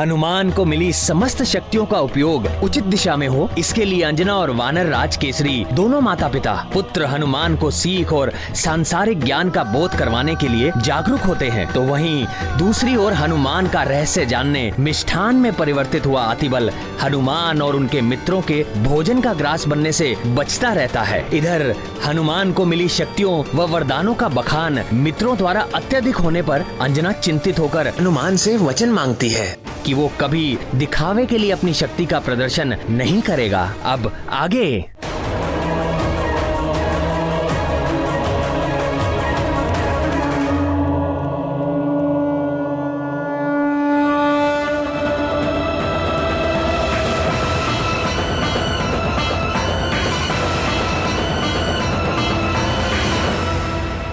हनुमान को मिली समस्त शक्तियों का उपयोग उचित दिशा में हो, इसके लिए अंजना और वानर राज केसरी दोनों माता पिता पुत्र हनुमान को सीख और सांसारिक ज्ञान का बोध करवाने के लिए जागरूक होते हैं। तो वहीं दूसरी ओर हनुमान का रहस्य जानने मिष्ठान में परिवर्तित हुआ अतिबल हनुमान और उनके मित्रों के भोजन का ग्रास बनने से बचता रहता है। इधर हनुमान को मिली शक्तियों व वरदानों का बखान मित्रों द्वारा अत्यधिक होने पर अंजना चिंतित होकर हनुमान से वचन मांगती है कि वो कभी दिखावे के लिए अपनी शक्ति का प्रदर्शन नहीं करेगा। अब आगे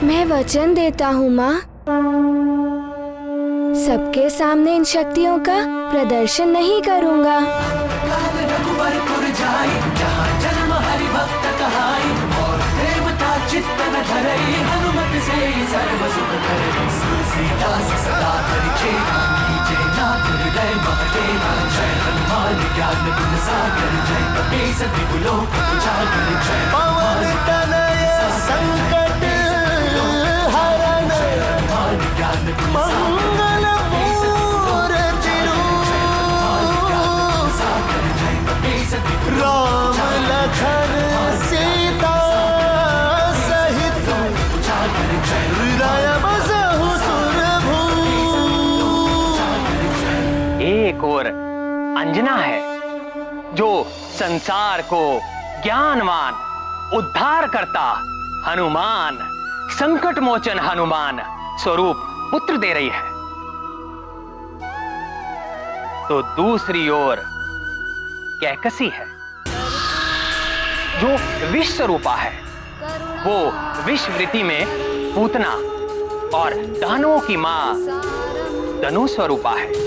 मैं वचन देता हूँ माँ, सबके सामने इन शक्तियों का प्रदर्शन नहीं करूँगा। एक और अंजना है जो संसार को ज्ञानवान उद्धार करता हनुमान संकट मोचन हनुमान स्वरूप पुत्र दे रही है। तो दूसरी ओर कैकसी है जो विष स्वरूपा है। वो विषवृत्ति में पूतना और दानवों की मां धनु स्वरूपा है।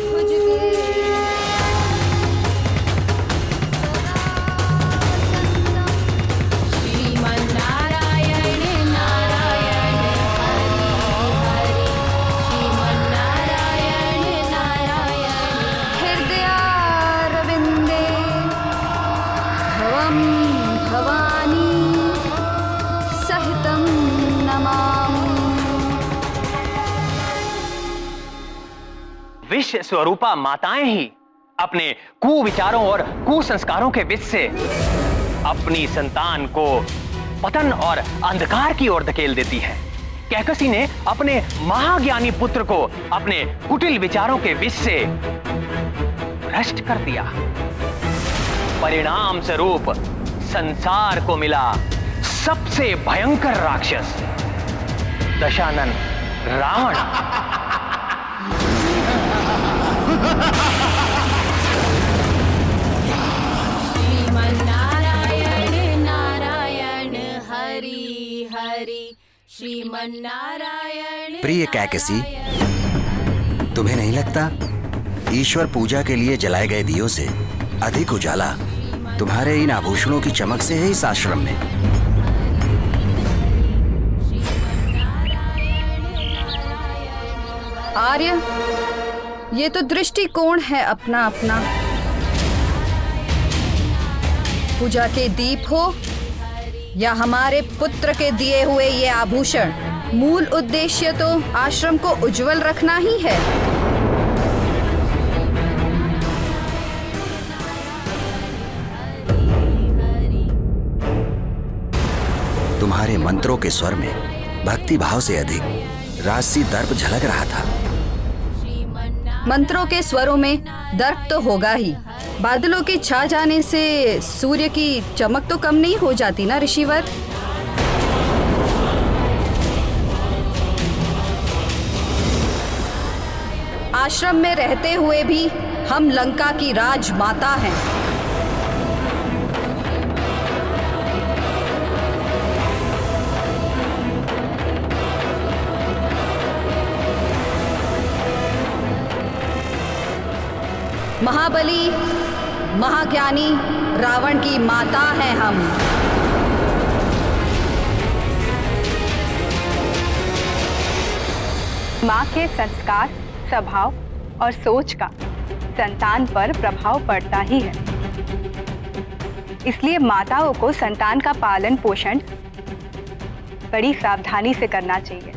विष स्वरूपा माताएं ही अपने कुविचारों और कुसंस्कारों के विष से अपनी संतान को पतन और अंधकार की ओर धकेल देती है। कैकसी ने अपने महाज्ञानी पुत्र को अपने कुटिल विचारों के विष से भ्रष्ट कर दिया। परिणाम स्वरूप संसार को मिला सबसे भयंकर राक्षस दशानन रावण। श्रीमन्नारायण नारायण हरि हरि श्रीमन्नारायण। प्रिय कैकसी, तुम्हें नहीं लगता ईश्वर पूजा के लिए जलाए गए दियों से अधिक उजाला तुम्हारे इन आभूषणों की चमक से है इस आश्रम में? आर्य, ये तो दृष्टिकोण है अपना अपना। पूजा के दीप हो या हमारे पुत्र के दिए हुए ये आभूषण, मूल उद्देश्य तो आश्रम को उज्जवल रखना ही है। तुम्हारे मंत्रों के स्वर में भक्ति भाव से अधिक राजसी दर्प झलक रहा था। मंत्रों के स्वरों में दर्प तो होगा ही। बादलों के छा जाने से सूर्य की चमक तो कम नहीं हो जाती ना ऋषिवर। आश्रम में रहते हुए भी हम लंका की राजमाता हैं। महाबली महाज्ञानी रावण की माता हैं हम। माँ के संस्कार, स्वभाव और सोच का संतान पर प्रभाव पड़ता ही है। इसलिए माताओं को संतान का पालन पोषण बड़ी सावधानी से करना चाहिए।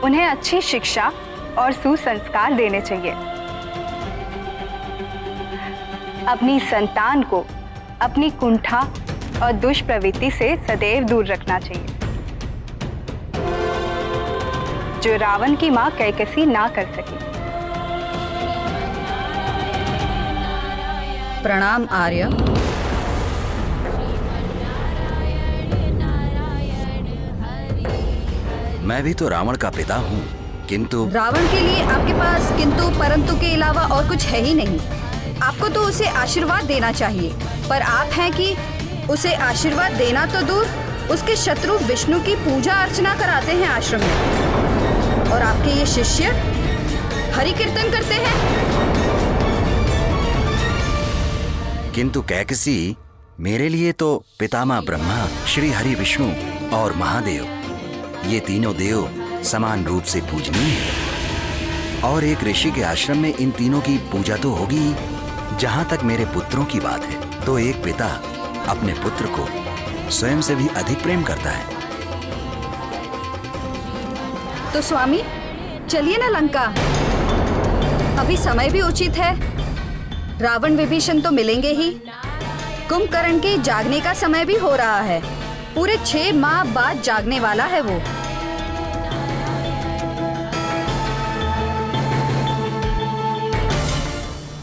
उन्हें अच्छी शिक्षा और सुसंस्कार देने चाहिए। अपनी संतान को अपनी कुंठा और दुष्प्रवृत्ति से सदैव दूर रखना चाहिए, जो रावण की मां कैकसी ना कर सकी। प्रणाम आर्य। मैं भी तो रावण का पिता हूँ, किंतु रावण के लिए आपके पास किंतु परंतु के अलावा और कुछ है ही नहीं। आपको तो उसे आशीर्वाद देना चाहिए, पर आप हैं कि उसे आशीर्वाद देना तो दूर, उसके शत्रु विष्णु की पूजा अर्चना कराते हैं आश्रम में। और आपके ये शिष्य हरि कीर्तन करते हैं। किंतु कैकसी मेरे लिए तो पितामह ब्रह्मा, श्री हरि विष्णु और महादेव, ये तीनों देव समान रूप से पूजनीय हैं। और एक ऋषि के आश्रम में इन तीनों की पूजा तो होगी। जहाँ तक मेरे पुत्रों की बात है, तो एक पिता अपने पुत्र को स्वयं से भी अधिक प्रेम करता है। तो स्वामी चलिए ना लंका, अभी समय भी उचित है। रावण विभीषण तो मिलेंगे ही। कुंभकर्ण के जागने का समय भी हो रहा है। पूरे 6 माह बाद जागने वाला है वो।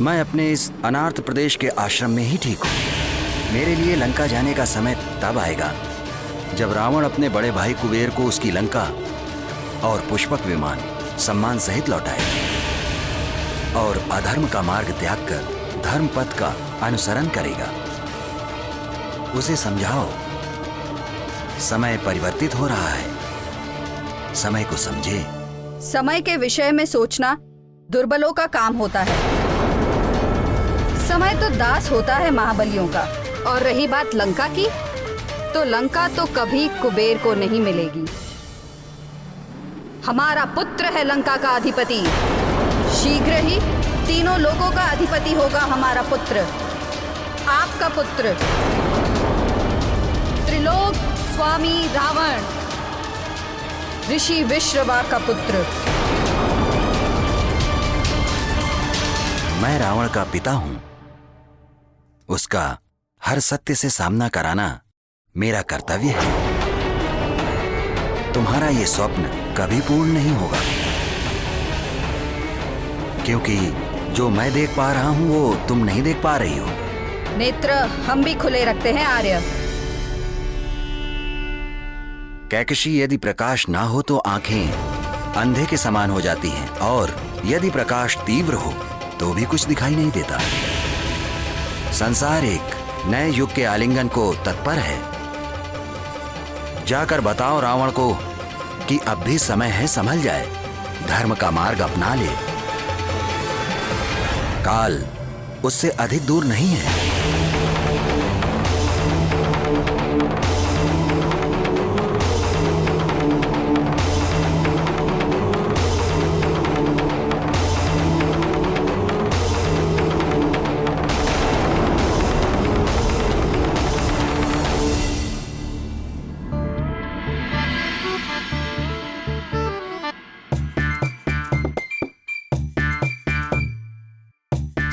मैं अपने इस अनार्थ प्रदेश के आश्रम में ही ठीक हूँ। मेरे लिए लंका जाने का समय तब आएगा जब रावण अपने बड़े भाई कुबेर को उसकी लंका और पुष्पक विमान सम्मान सहित लौटाए और अधर्म का मार्ग त्याग कर धर्म पथ का अनुसरण करेगा। उसे समझाओ, समय परिवर्तित हो रहा है, समय को समझे। समय के विषय में सोचना दुर्बलों का काम होता है। समय तो दास होता है महाबलियों का। और रही बात लंका की, तो लंका तो कभी कुबेर को नहीं मिलेगी। हमारा पुत्र है लंका का अधिपति। शीघ्र ही तीनों लोगों का अधिपति होगा हमारा पुत्र, आपका पुत्र, त्रिलोक स्वामी रावण, ऋषि विश्रवा का पुत्र। मैं रावण का पिता हूं। उसका हर सत्य से सामना कराना मेरा कर्तव्य है। तुम्हारा ये स्वप्न कभी पूर्ण नहीं होगा, क्योंकि जो मैं देख पा रहा हूं वो तुम नहीं देख पा रही हो। नेत्र हम भी खुले रखते हैं आर्य। कैकसी, यदि प्रकाश ना हो तो आंखें अंधे के समान हो जाती हैं, और यदि प्रकाश तीव्र हो तो भी कुछ दिखाई नहीं देता। संसार एक नए युग के आलिंगन को तत्पर है। जाकर बताओ रावण को कि अब भी समय है, संभल जाए, धर्म का मार्ग अपना ले। काल उससे अधिक दूर नहीं है।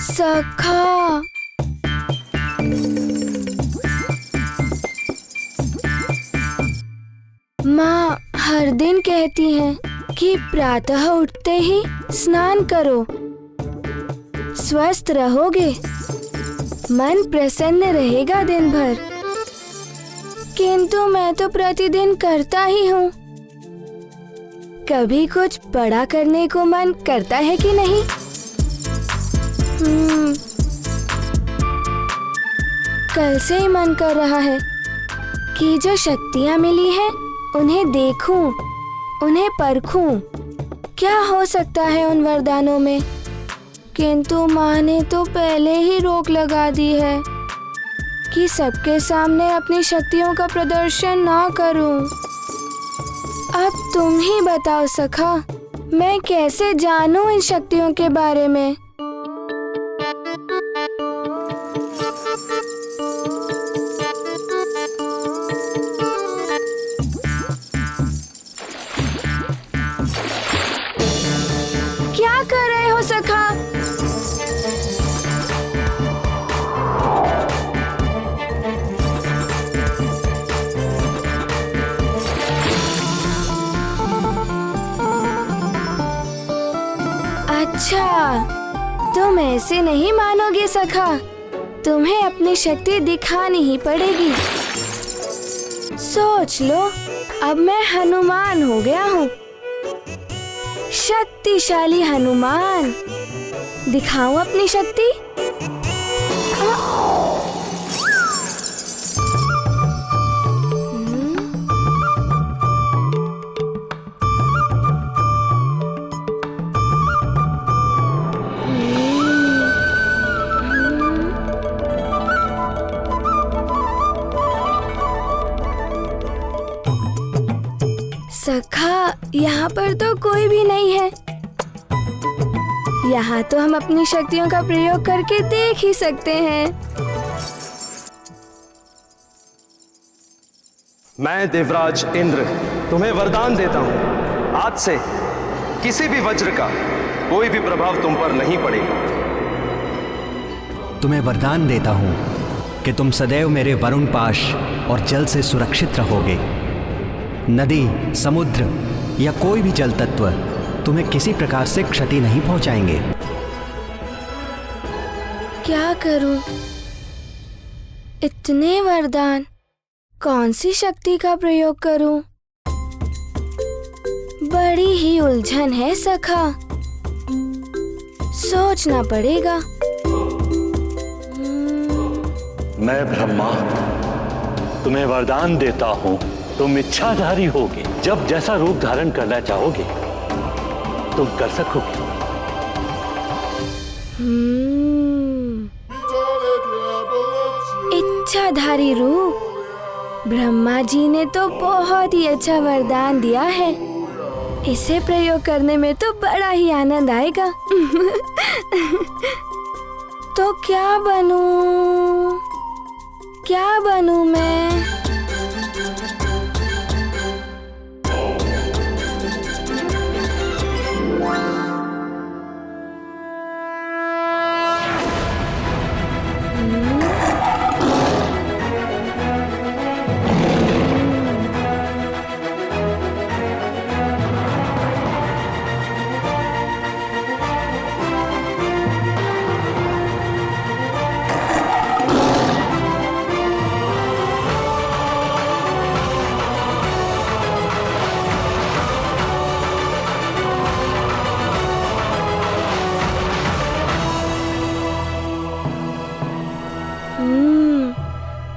सखा, माँ हर दिन कहती हैं कि प्रातः उठते ही स्नान करो, स्वस्थ रहोगे, मन प्रसन्न रहेगा दिन भर। किंतु मैं तो प्रतिदिन करता ही हूँ। कभी कुछ बड़ा करने को मन करता है कि नहीं? कल से ही मन कर रहा है कि जो शक्तियाँ मिली हैं उन्हें देखूं, उन्हें परखूं, क्या हो सकता है उन वरदानों में। किंतु माँ ने तो पहले ही रोक लगा दी है कि सबके सामने अपनी शक्तियों का प्रदर्शन ना करूं। अब तुम ही बताओ सखा, मैं कैसे जानूं इन शक्तियों के बारे में। तुम ऐसे नहीं मानोगे सखा, तुम्हें अपनी शक्ति दिखानी ही पड़ेगी। सोच लो, अब मैं हनुमान हो गया हूँ, शक्तिशाली हनुमान। दिखाऊं अपनी शक्ति? सखा, यहाँ पर तो कोई भी नहीं है। यहाँ तो हम अपनी शक्तियों का प्रयोग करके देख ही सकते हैं। मैं देवराज इंद्र तुम्हें वरदान देता हूं, आज से किसी भी वज्र का कोई भी प्रभाव तुम पर नहीं पड़ेगा। तुम्हें वरदान देता हूं कि तुम सदैव मेरे वरुण पाश और जल से सुरक्षित रहोगे। नदी, समुद्र या कोई भी जल तत्व तुम्हें किसी प्रकार से क्षति नहीं पहुंचाएंगे। क्या करूं? इतने वरदान, कौन सी शक्ति का प्रयोग करूं? बड़ी ही उलझन है सखा, सोचना पड़ेगा। मैं ब्रह्मा तुम्हें वरदान देता हूं, तुम इच्छाधारी होगे। जब जैसा रूप धारण करना चाहोगे तुम कर सकोगे। इच्छाधारी रूप। ब्रह्मा जी ने तो बहुत ही अच्छा वरदान दिया है, इसे प्रयोग करने में तो बड़ा ही आनंद आएगा। तो क्या बनूं? क्या बनूं मैं?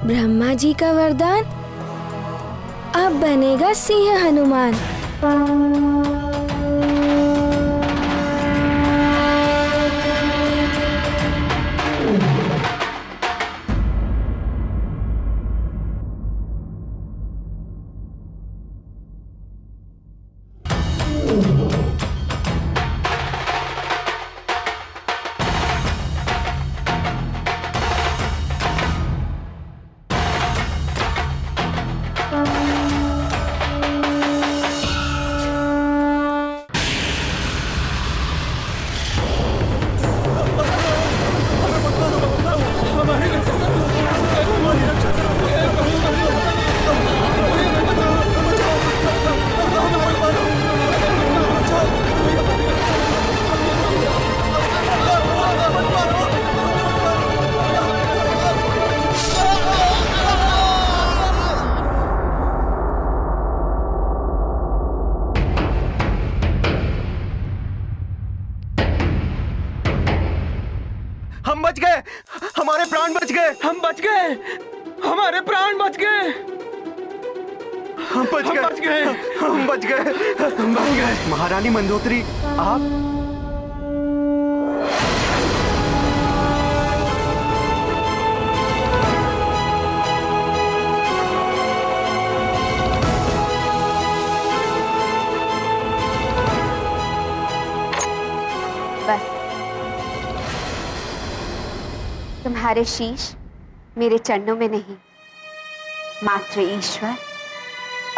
ब्रह्मा जी का वरदान, अब बनेगा सिंह हनुमान। हम बच गए, हमारे प्राण बच गए, हम बच गए, हमारे प्राण बच गए, हम बच गए, हम बच गए, हम बच गए। महारानी मंदोदरी, आप बस तुम्हारे शीश मेरे चरणों में नहीं, मात्र ईश्वर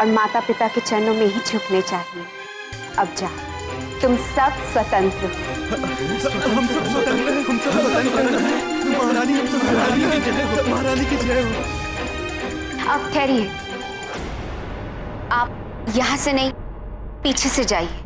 और माता पिता के चरणों में ही झुकने चाहिए। अब जा, तुम सब स्वतंत्र हो। हम सब स्वतंत्र हैं, हम सब स्वतंत्र हैं। महारानी, हम सब महारानी की जय हो, महारानी की जय हो। अब ठहरिए, आप यहाँ से नहीं, पीछे से जाइए।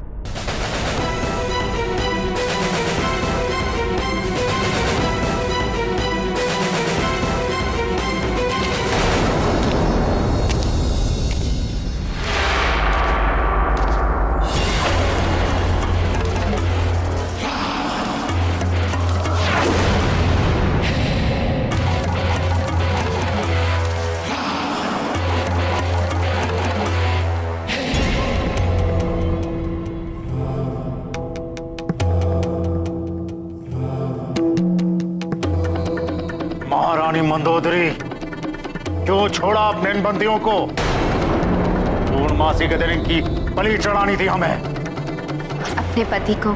महारानी मंदोदरी, क्यों छोड़ा अपने इन बंदियों को? पूर्णमासी के दिन इनकी बलि चढ़ानी थी हमें। अपने पति को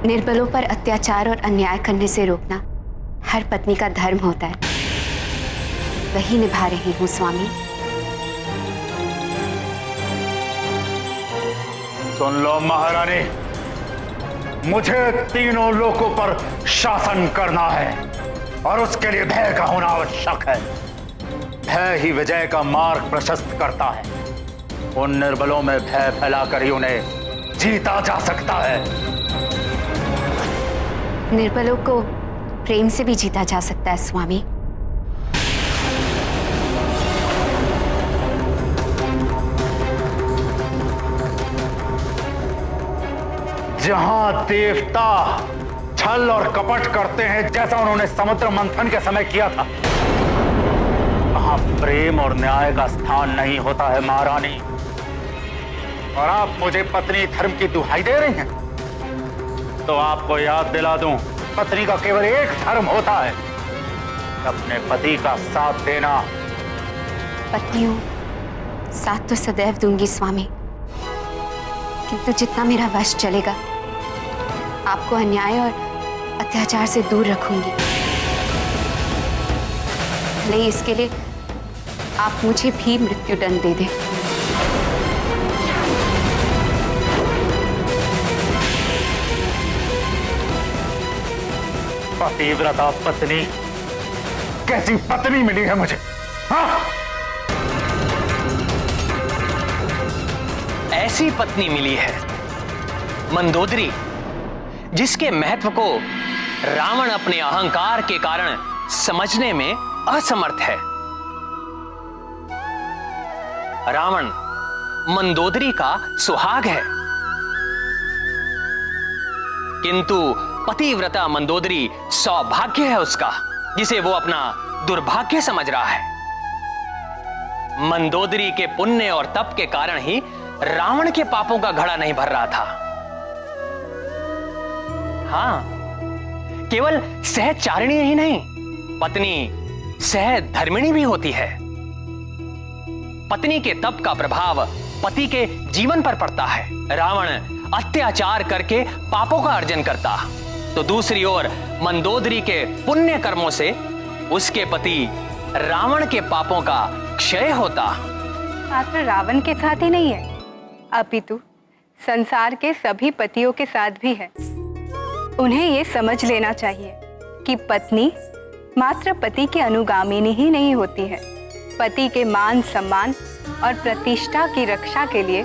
निर्बलों पर अत्याचार और अन्याय करने से रोकना हर पत्नी का धर्म होता है। वही निभा रही हूँ स्वामी। सुन लो महारानी, मुझे तीनों लोकों पर शासन करना है और उसके लिए भय का होना आवश्यक है। भय ही विजय का मार्ग प्रशस्त करता है। उन निर्बलों में भय फैलाकर ही उन्हें जीता जा सकता है। निर्बलों को प्रेम से भी जीता जा सकता है स्वामी। जहां देवता छल और कपट करते हैं, जैसा उन्होंने समुद्र मंथन के समय किया था, वहां प्रेम और न्याय का स्थान नहीं होता है महारानी। और आप मुझे पत्नी धर्म की दुहाई दे रही हैं, तो आपको याद दिला दूं, पत्नी का केवल एक धर्म होता है, अपने पति का साथ देना। पत्नियों, साथ तो सदैव दूंगी स्वामी, किंतु जितना मेरा वश चलेगा आपको अन्याय और अत्याचार से दूर रखूंगी। भले ही इसके लिए आप मुझे भी मृत्युदंड दे दें। पतिव्रता पत्नी, कैसी पत्नी मिली है मुझे? हाँ? ऐसी पत्नी मिली है मंदोदरी, जिसके महत्व को रावण अपने अहंकार के कारण समझने में असमर्थ है। रावण मंदोदरी का सुहाग है, किंतु पतिव्रता मंदोदरी सौभाग्य है उसका, जिसे वो अपना दुर्भाग्य समझ रहा है। मंदोदरी के पुण्य और तप के कारण ही रावण के पापों का घड़ा नहीं भर रहा था। हाँ, केवल सहचारिणी ही नहीं, पत्नी सहधर्मिणी भी होती है। पत्नी के तप का प्रभाव पति के जीवन पर पड़ता है। रावण अत्याचार करके पापों का अर्जन करता, तो दूसरी ओर मंदोदरी के पुण्य कर्मों से उसके पति रावण के पापों का क्षय होता। मात्र रावण के साथ ही नहीं है, अपितु संसार के सभी पतियों के साथ भी है। उन्हें ये समझ लेना चाहिए कि पत्नी मात्र पति की अनुगामिनी ही नहीं होती है। पति के मान सम्मान और प्रतिष्ठा की रक्षा के लिए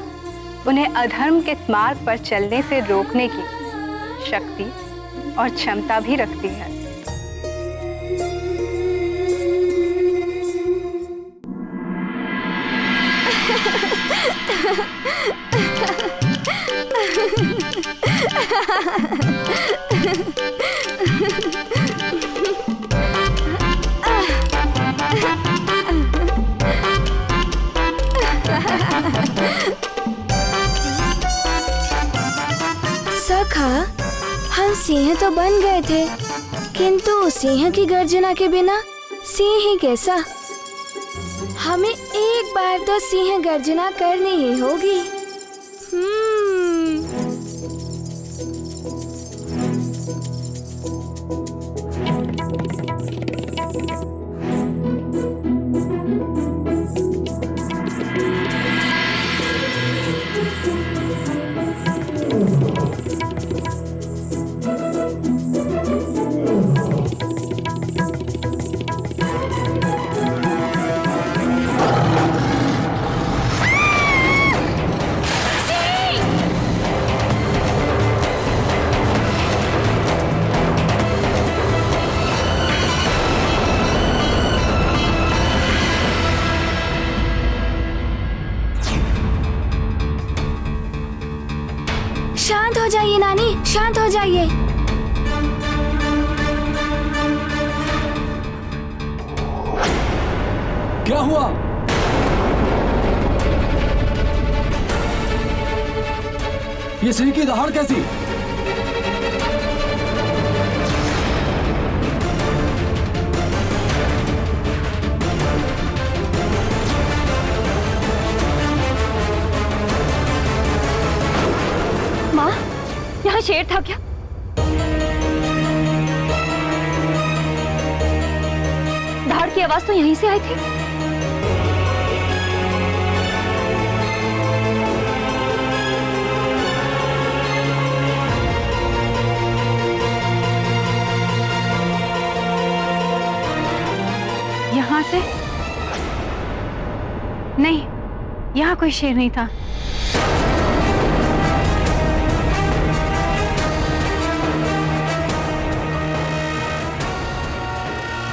उन्हें अधर्म के मार्ग पर चलने से रोकने की शक्ति और क्षमता भी रखती है। सखा, हम सिंह तो बन गए थे, किंतु सिंह की गर्जना के बिना सिंह ही कैसा? हमें एक बार तो सिंह गर्जना करनी ही होगी। शांत हो जाइए नानी, शांत हो जाइए। क्या हुआ? ये सिंह की दहाड़ कैसी? आवाज तो यहीं से आई थी। यहाँ से? नहीं, यहाँ कोई शेर नहीं था।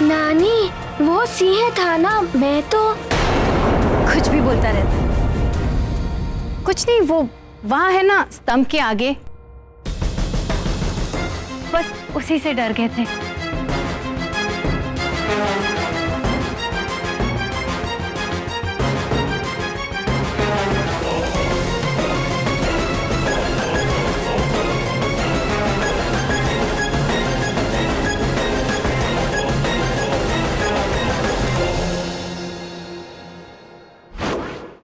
नानी, वो सिंह था ना, मैं तो। कुछ भी बोलता रहता है। कुछ नहीं, वो वहां है ना स्तंभ के आगे, बस उसी से डर गए थे।